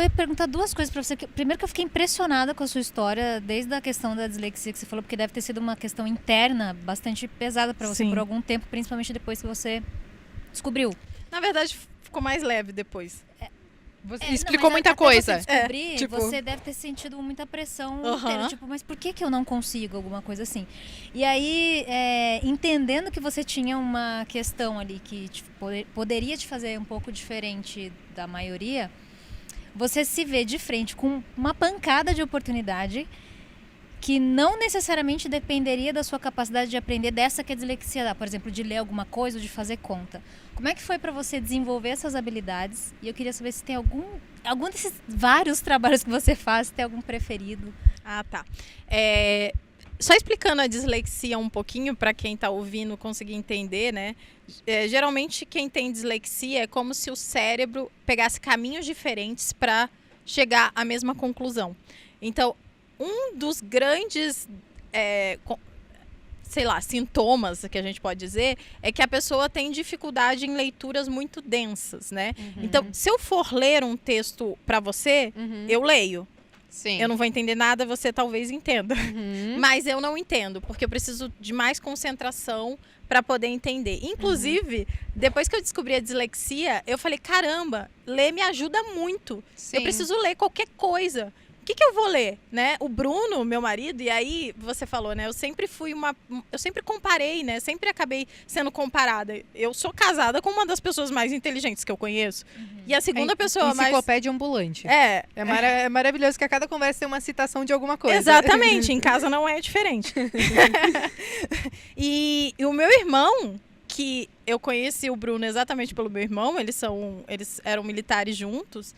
ia perguntar duas coisas pra você. Primeiro que eu fiquei impressionada com a sua história, desde a questão da dislexia que você falou, porque deve ter sido uma questão interna bastante pesada pra você por algum tempo, principalmente depois que você descobriu. Na verdade, ficou mais leve depois. Você explicou muita coisa. Você descobrir, você deve ter sentido muita pressão inteira, tipo, mas por que eu não consigo? Alguma coisa assim. E aí, entendendo que você tinha uma questão ali que poderia te fazer um pouco diferente da maioria, você se vê de frente com uma pancada de oportunidade que não necessariamente dependeria da sua capacidade de aprender dessa que a dislexia dá, por exemplo, de ler alguma coisa ou de fazer conta. Como é que foi para você desenvolver essas habilidades? E eu queria saber se tem algum desses vários trabalhos que você faz, se tem algum preferido. Ah, tá. Só explicando a dislexia um pouquinho para quem está ouvindo conseguir entender, né? Geralmente quem tem dislexia é como se o cérebro pegasse caminhos diferentes para chegar à mesma conclusão. Então, um dos grandes, sintomas que a gente pode dizer é que a pessoa tem dificuldade em leituras muito densas, né? Então, se eu for ler um texto para você, eu leio. Sim. Eu não vou entender nada, você talvez entenda. Mas eu não entendo, porque eu preciso de mais concentração para poder entender. Inclusive, depois que eu descobri a dislexia, eu falei, caramba, ler me ajuda muito. Sim. Eu preciso ler qualquer coisa. O que eu vou ler, né? O Bruno, meu marido, e aí você falou, né? Eu sempre comparei, né? Sempre acabei sendo comparada. Eu sou casada com uma das pessoas mais inteligentes que eu conheço. E a segunda pessoa mais... Enciclopédia ambulante. É maravilhoso que a cada conversa tem uma citação de alguma coisa. Exatamente, em casa não é diferente. E o meu irmão, que eu conheci o Bruno exatamente pelo meu irmão, eles eram militares juntos,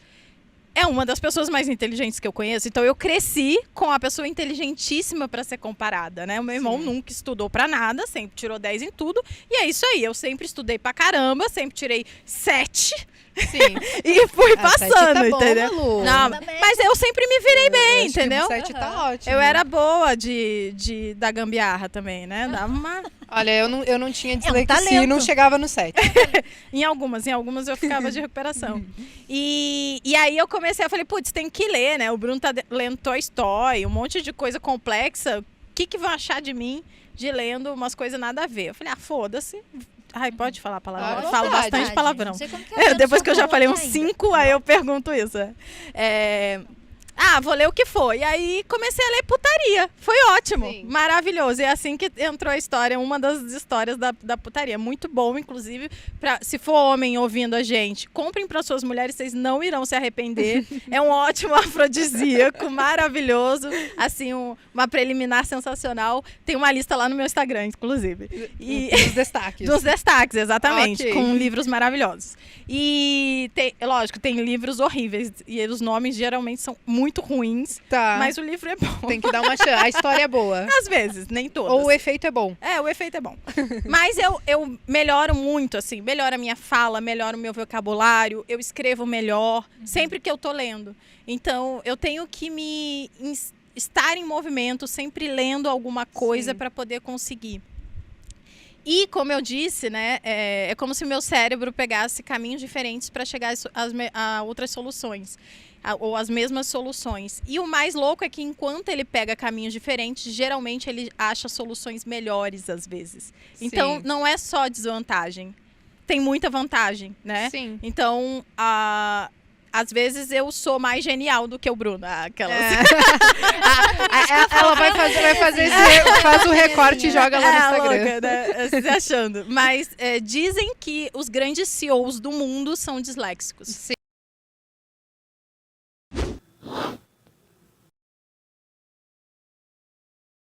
é uma das pessoas mais inteligentes que eu conheço. Então eu cresci com a pessoa inteligentíssima para ser comparada, né? O meu irmão nunca estudou para nada, sempre tirou 10 em tudo. E é isso aí, eu sempre estudei pra caramba, sempre tirei 7. Sim. E fui passando, tá bom, entendeu? Malu. Não, mas eu sempre me virei bem, entendeu? 7 tá ótimo. Eu era boa da gambiarra também, né? Dava uma... Olha, eu não tinha dislexia talento. e não chegava no 7. Em algumas eu ficava de recuperação. E aí eu eu falei, putz, tem que ler, né? O Bruno tá lendo Toy Story, um monte de coisa complexa. O que vão achar de mim de lendo umas coisas nada a ver? Eu falei, foda-se. Ai, pode falar palavrão? Eu falo bastante palavrão. Depois que eu já falei uns 5, aí eu pergunto isso. Vou ler o que for. E aí comecei a ler putaria. Foi ótimo. Sim. Maravilhoso. E é assim que entrou a história, uma das histórias da putaria. Muito bom, inclusive, se for homem ouvindo a gente, comprem para suas mulheres, vocês não irão se arrepender. É um ótimo afrodisíaco, maravilhoso. Assim, uma preliminar sensacional. Tem uma lista lá no meu Instagram, inclusive. Dos destaques. Dos destaques, exatamente. Okay. Com livros maravilhosos. E, lógico, tem livros horríveis. E os nomes geralmente são muito ruins, mas o livro é bom. Tem que dar uma chance. A história é boa. Às vezes, nem todas. Ou o efeito é bom. O efeito é bom. Mas eu melhoro muito, assim, melhoro a minha fala, melhoro o meu vocabulário, eu escrevo melhor, sempre que eu tô lendo. Então, eu tenho que estar em movimento, sempre lendo alguma coisa para poder conseguir. E, como eu disse, né, é como se o meu cérebro pegasse caminhos diferentes para chegar a outras soluções, ou as mesmas soluções. E o mais louco é que, enquanto ele pega caminhos diferentes, geralmente ele acha soluções melhores, às vezes. Sim. Então, não é só desvantagem. Tem muita vantagem, né? Sim. Então, às vezes eu sou mais genial do que o Bruno. Ela faz o recorte e joga lá no Instagram. Louca, né? Se achando. Mas dizem que os grandes CEOs do mundo são disléxicos. Sim.